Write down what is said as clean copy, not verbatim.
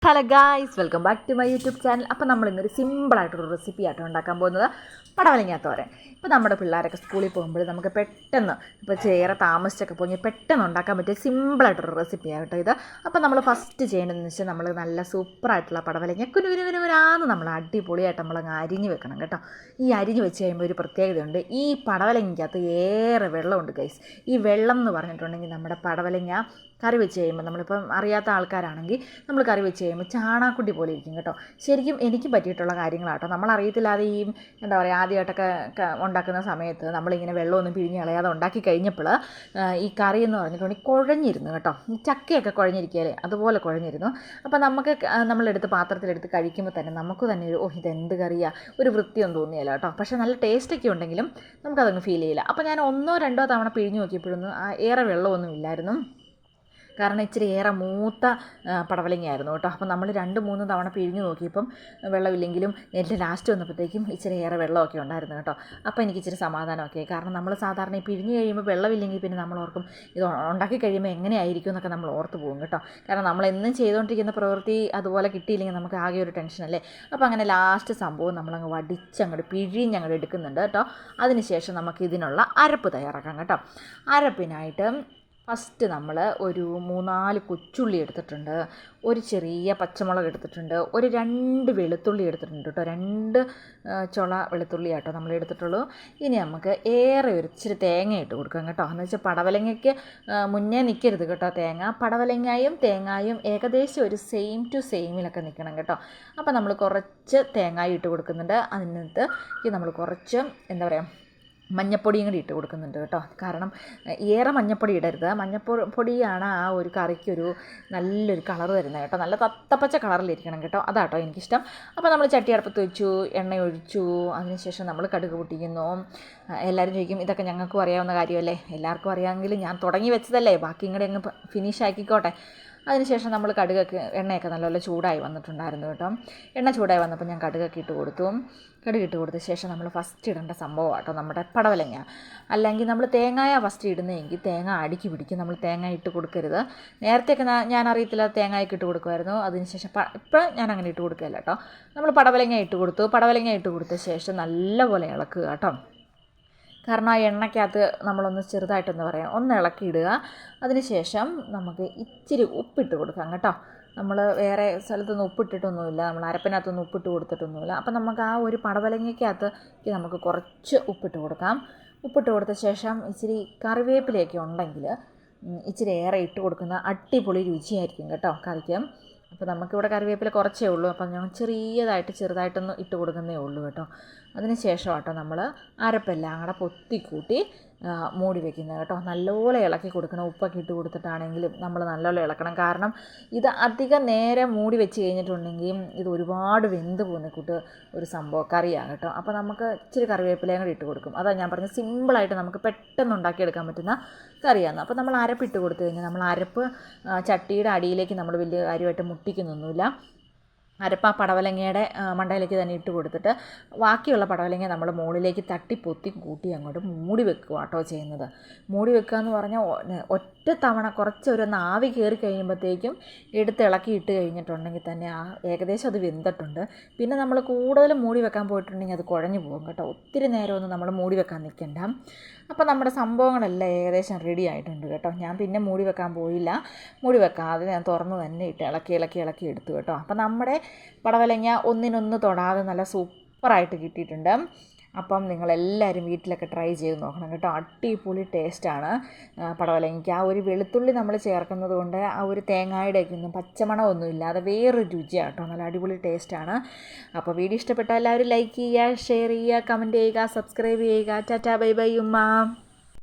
Hello guys, welcome back to my YouTube channel. അപ്പോൾ നമ്മളിന്നൊരു സിമ്പിളായിട്ടൊരു recipe ആയിട്ടോ ഉണ്ടാക്കാൻ പോകുന്നത് പടവലങ്ങാത്തോരൻ. ഇപ്പോൾ നമ്മുടെ പിള്ളേരൊക്കെ സ്കൂളിൽ പോകുമ്പോൾ നമുക്ക് പെട്ടെന്ന് ഇപ്പോൾ ചേറെ താമസിച്ചൊക്കെ പോയി പെട്ടെന്ന് ഉണ്ടാക്കാൻ പറ്റിയ സിമ്പിളായിട്ടൊരു റെസിപ്പി ആയിട്ടോ ഇത്. അപ്പോൾ നമ്മൾ ഫസ്റ്റ് ചെയ്യേണ്ടതെന്ന് വെച്ചാൽ നമ്മൾ നല്ല സൂപ്പറായിട്ടുള്ള പടവലങ്ങ കുനുകുനുകുനുകുനാന്ന് നമ്മൾ അടിപൊളിയായിട്ട് നമ്മളങ്ങ് അരിഞ്ഞ് വെക്കണം കേട്ടോ. ഈ അരിഞ്ഞ് വെച്ച് കഴിയുമ്പോൾ ഒരു പ്രത്യേകതയുണ്ട്. ഈ പടവലങ്ങയ്ക്കകത്ത് ഏറെ വെള്ളമുണ്ട് ഗൈസ്. ഈ വെള്ളം എന്ന് പറഞ്ഞിട്ടുണ്ടെങ്കിൽ നമ്മുടെ പടവലങ്ങ കറി വെച്ച് കഴിയുമ്പോൾ നമ്മളിപ്പം അറിയാത്ത ആൾക്കാരാണെങ്കിൽ നമ്മൾ കറി വെച്ച് കഴിയുമ്പോൾ ചാണാക്കുട്ടി പോലെ ഇരിക്കും കേട്ടോ. ശരിക്കും എനിക്ക് പറ്റിയിട്ടുള്ള കാര്യങ്ങളാട്ടോ. നമ്മളറിയത്തില്ലാതെ ഈ എന്താ പറയുക ആദ്യമായിട്ടൊക്കെ ഉണ്ടാക്കുന്ന സമയത്ത് നമ്മളിങ്ങനെ വെള്ളമൊന്നും പിഴിഞ്ഞ് കളയാതെ ഉണ്ടാക്കി കഴിഞ്ഞപ്പോൾ ഈ കറി എന്ന് പറഞ്ഞിട്ടുണ്ടെങ്കിൽ കുഴഞ്ഞിരുന്നു കേട്ടോ. ഈ ചക്കയൊക്കെ കുഴഞ്ഞിരിക്കുകയല്ലേ, അതുപോലെ കുഴഞ്ഞിരുന്നു. അപ്പോൾ നമുക്ക് നമ്മളെടുത്ത് പാത്രത്തിലെടുത്ത് കഴിക്കുമ്പോൾ തന്നെ നമുക്ക് തന്നെ ഒരു ഇതെന്ത് കറിയാണ്, ഒരു വൃത്തിയൊന്നും തോന്നിയല്ല കേട്ടോ. പക്ഷേ നല്ല ടേസ്റ്റൊക്കെ ഉണ്ടെങ്കിലും നമുക്കതങ്ങ് ഫീൽ ചെയ്യില്ല. അപ്പോൾ ഞാൻ 1-2 തവണ പിഴിഞ്ഞ് നോക്കിയപ്പോഴൊന്നും ഏറെ വെള്ളമൊന്നും ഇല്ലായിരുന്നു. കാരണം ഇച്ചിരി ഏറെ മൂത്ത പടവലങ്ങയായിരുന്നു കേട്ടോ. അപ്പോൾ നമ്മൾ 2-3 തവണ പിഴിഞ്ഞ് നോക്കിയപ്പം വെള്ളമില്ലെങ്കിലും ഏറ്റവും ലാസ്റ്റ് വന്നപ്പോഴത്തേക്കും ഇച്ചിരി ഏറെ വെള്ളമൊക്കെ ഉണ്ടായിരുന്നു കേട്ടോ. അപ്പോൾ എനിക്ക് ഇച്ചിരി സമാധാനമൊക്കെ. കാരണം നമ്മൾ സാധാരണ ഈ പിഴിഞ്ഞ് കഴിയുമ്പോൾ വെള്ളമില്ലെങ്കിൽ പിന്നെ നമ്മൾ ഓർക്കും ഇത് ഉണ്ടാക്കി കഴിയുമ്പോൾ എങ്ങനെയായിരിക്കും എന്നൊക്കെ നമ്മൾ ഓർത്ത് പോകും കേട്ടോ. കാരണം നമ്മളെന്നും ചെയ്തുകൊണ്ടിരിക്കുന്ന പ്രവൃത്തി അതുപോലെ കിട്ടിയില്ലെങ്കിൽ നമുക്ക് ആകെ ഒരു ടെൻഷനല്ലേ. അപ്പോൾ അങ്ങനെ ലാസ്റ്റ് സംഭവം നമ്മളങ്ങ് വടിച്ചങ്ങോട്ട് പിഴിഞ്ഞങ്ങോട്ട് എടുക്കുന്നുണ്ട് കേട്ടോ. അതിനുശേഷം നമുക്ക് ഇതിനുള്ള അരപ്പ് തയ്യാറാക്കാം കേട്ടോ. അരപ്പിനായിട്ട് ഫസ്റ്റ് നമ്മൾ ഒരു 3-4 കൊച്ചുള്ളി എടുത്തിട്ടുണ്ട്, ഒരു ചെറിയ പച്ചമുളക് എടുത്തിട്ടുണ്ട്, ഒരു 2 വെളുത്തുള്ളി എടുത്തിട്ടുണ്ട് കേട്ടോ. 2 ചുള വെളുത്തുള്ളി ആട്ടോ നമ്മൾ എടുത്തിട്ടുള്ളൂ. ഇനി നമുക്ക് ഏറെ ഒരു ഇച്ചിരി തേങ്ങ ഇട്ട് കൊടുക്കാം കേട്ടോ. എന്ന് വെച്ചാൽ പടവലങ്ങയ്ക്ക് മുന്നേ നിൽക്കരുത് കേട്ടോ തേങ്ങ. പടവലങ്ങയും തേങ്ങയും ഏകദേശം ഒരു സെയിം ടു സെയിമിലൊക്കെ നിൽക്കണം കേട്ടോ. അപ്പോൾ നമ്മൾ കുറച്ച് തേങ്ങ ഇട്ട് കൊടുക്കുന്നുണ്ട്. അതിനകത്ത് നമ്മൾ കുറച്ച് എന്താ പറയുക മഞ്ഞപ്പൊടിയും കൂടി ഇട്ട് കൊടുക്കുന്നുണ്ട് കേട്ടോ. കാരണം ഏറെ മഞ്ഞപ്പൊടി ഇടരുത്. മഞ്ഞപ്പൊടിയാണ് ആ ഒരു കറിക്കൊരു നല്ലൊരു കളർ തരുന്നത് കേട്ടോ. നല്ല തത്തപ്പച്ച കളറിലിരിക്കണം കേട്ടോ. അതാട്ടോ എനിക്കിഷ്ടം. അപ്പോൾ നമ്മൾ ചട്ടി അടുപ്പത്ത് വെച്ചു, എണ്ണ ഒഴിച്ചു, അതിനുശേഷം നമ്മൾ കടുക് പൊട്ടിക്കുന്നു. എല്ലാവരും ചോദിക്കും ഇതൊക്കെ ഞങ്ങൾക്കും അറിയാവുന്ന കാര്യമല്ലേ. എല്ലാവർക്കും അറിയാമെങ്കിലും ഞാൻ തുടങ്ങി വെച്ചതല്ലേ, ബാക്കി ഇങ്ങോട്ട് അങ്ങ് ഫിനിഷ് ആക്കിക്കോട്ടെ. അതിനുശേഷം നമ്മൾ എണ്ണയൊക്കെ നല്ലപോലെ ചൂടായി വന്നിട്ടുണ്ടായിരുന്നു കേട്ടോ. എണ്ണ ചൂടായി വന്നപ്പോൾ ഞാൻ കടുകൊക്കെ ഇട്ട് കൊടുത്തു. കടുകിട്ട് കൊടുത്ത ശേഷം നമ്മൾ ഫസ്റ്റ് ഇടേണ്ട സംഭവം കേട്ടോ നമ്മുടെ പടവലങ്ങ. അല്ലെങ്കിൽ നമ്മൾ തേങ്ങായ ഫസ്റ്റ് ഇടുന്നതെങ്കിൽ തേങ്ങ അടുക്കി പിടിക്കും. നമ്മൾ തേങ്ങ ഇട്ട് കൊടുക്കരുത്. നേരത്തെയൊക്കെ ഞാൻ അറിയത്തില്ല തേങ്ങയൊക്കെ ഇട്ട് കൊടുക്കുമായിരുന്നു. അതിനുശേഷം ഇപ്പോൾ ഞാൻ അങ്ങനെ ഇട്ട് കൊടുക്കുകയല്ല കേട്ടോ. നമ്മൾ പടവലങ്ങ ഇട്ട് കൊടുത്തു. പടവലങ്ങ ഇട്ട് കൊടുത്ത ശേഷം നല്ലപോലെ ഇളക്കുക കേട്ടോ. കാരണം ആ എണ്ണയ്ക്കകത്ത് നമ്മളൊന്ന് ചെറുതായിട്ടെന്ന് പറയാം ഒന്ന് ഇളക്കിയിടുക. അതിനുശേഷം നമുക്ക് ഇച്ചിരി ഉപ്പിട്ട് കൊടുക്കാം കേട്ടോ. നമ്മൾ വേറെ സ്ഥലത്തൊന്നും ഉപ്പിട്ടിട്ടൊന്നുമില്ല, നമ്മൾ അരപ്പിനകത്തൊന്നും ഉപ്പിട്ട് കൊടുത്തിട്ടൊന്നുമില്ല. അപ്പം നമുക്ക് ആ ഒരു പടവലങ്ങയ്ക്കകത്ത് നമുക്ക് കുറച്ച് ഉപ്പിട്ട് കൊടുക്കാം. ഉപ്പിട്ട് കൊടുത്ത ശേഷം ഇച്ചിരി കറിവേപ്പിലയൊക്കെ ഉണ്ടെങ്കിൽ ഇച്ചിരി ഏറെ ഇട്ട് കൊടുക്കുന്ന അടിപൊളി രുചിയായിരിക്കും കേട്ടോ കറിക്ക്. അപ്പോൾ നമുക്കിവിടെ കറിവേപ്പില കുറച്ചേ ഉള്ളൂ. അപ്പം ഞാൻ ചെറുതായിട്ടൊന്ന് ഇട്ട് കൊടുക്കുന്നേ ഉള്ളൂ കേട്ടോ. അതിന് ശേഷം കേട്ടോ നമ്മൾ അരപ്പെല്ലാം കൂടെ പൊത്തിക്കൂട്ടി മൂടി വെക്കുന്നത് കേട്ടോ. നല്ലപോലെ ഇളക്കി കൊടുക്കണം. ഉപ്പൊക്കെ ഇട്ട് കൊടുത്തിട്ടാണെങ്കിലും നമ്മൾ നല്ലപോലെ ഇളക്കണം. കാരണം ഇത് അധികം നേരം മൂടി വെച്ച് കഴിഞ്ഞിട്ടുണ്ടെങ്കിൽ ഇത് ഒരുപാട് വെന്ത് പോകുന്ന കൂട്ട് ഒരു സംഭവം കറിയാണ് കേട്ടോ. അപ്പോൾ നമുക്ക് ഇച്ചിരി കറിവേപ്പിലയും കൂടി ഇട്ട് കൊടുക്കും. അതാണ് ഞാൻ പറഞ്ഞത്, സിമ്പിളായിട്ട് നമുക്ക് പെട്ടെന്ന് ഉണ്ടാക്കിയെടുക്കാൻ പറ്റുന്ന കറിയാണ്. അപ്പോൾ നമ്മൾ അരപ്പിട്ട് കൊടുത്തു കഴിഞ്ഞാൽ നമ്മൾ അരപ്പ് ചട്ടിയുടെ അടിയിലേക്ക് നമ്മൾ വലിയ കാര്യമായിട്ട് മുട്ടിക്കുന്നൊന്നുമില്ല. അരപ്പ് ആ പടവലങ്ങയുടെ മണ്ടയിലേക്ക് തന്നെ ഇട്ട് കൊടുത്തിട്ട് ബാക്കിയുള്ള പടവലങ്ങ നമ്മൾ മുകളിലേക്ക് തട്ടിപ്പൊത്തി കൂട്ടി അങ്ങോട്ട് മൂടി വെക്കുക കേട്ടോ ചെയ്യുന്നത്. മൂടി വെക്കുക എന്ന് പറഞ്ഞാൽ ഒറ്റ തവണ കുറച്ചൊരു ആവി കയറി കഴിയുമ്പോഴത്തേക്കും എടുത്ത് ഇളക്കി ഇട്ട് കഴിഞ്ഞിട്ടുണ്ടെങ്കിൽ തന്നെ ഏകദേശം അത് വെന്തിട്ടുണ്ട്. പിന്നെ നമ്മൾ കൂടുതൽ മൂടി വെക്കാൻ പോയിട്ടുണ്ടെങ്കിൽ അത് കുഴഞ്ഞു പോകും കേട്ടോ. ഒത്തിരി നേരമൊന്നും നമ്മൾ മൂടി വെക്കാൻ നിൽക്കണ്ട. അപ്പോൾ നമ്മുടെ സംഭവങ്ങളെല്ലാം ഏകദേശം റെഡി ആയിട്ടുണ്ട് കേട്ടോ. ഞാൻ പിന്നെ മൂടി വെക്കാൻ പോയില്ല, മൂടി വെക്കാതെ ഞാൻ തുറന്ന് തന്നെ ഇട്ട് ഇളക്കി എടുത്തു കേട്ടോ. അപ്പോൾ നമ്മുടെ പടവലങ്ങ ഒന്നിനൊന്ന് തൊടാതെ നല്ല സൂപ്പറായിട്ട് കിട്ടിയിട്ടുണ്ട്. അപ്പം നിങ്ങളെല്ലാവരും വീട്ടിലൊക്കെ ട്രൈ ചെയ്ത് നോക്കണം കേട്ടോ. അടിപൊളി ടേസ്റ്റാണ് പടവലങ്ങയ്ക്ക്. ആ ഒരു വെളുത്തുള്ളി നമ്മൾ ചേർക്കുന്നത് കൊണ്ട് ആ ഒരു തേങ്ങയുടെയൊക്കെ ഒന്നും പച്ചമണമൊന്നും ഇല്ലാതെ വേറൊരു രുചിയാണ് കേട്ടോ. നല്ല അടിപൊളി ടേസ്റ്റാണ്. അപ്പോൾ വീഡിയോ ഇഷ്ടപ്പെട്ടാൽ എല്ലാവരും ലൈക്ക് ചെയ്യുക, ഷെയർ ചെയ്യുക, കമൻറ്റ് ചെയ്യുക, സബ്സ്ക്രൈബ് ചെയ്യുക. ടാറ്റാ ബൈ ബൈ ഉമ്മ.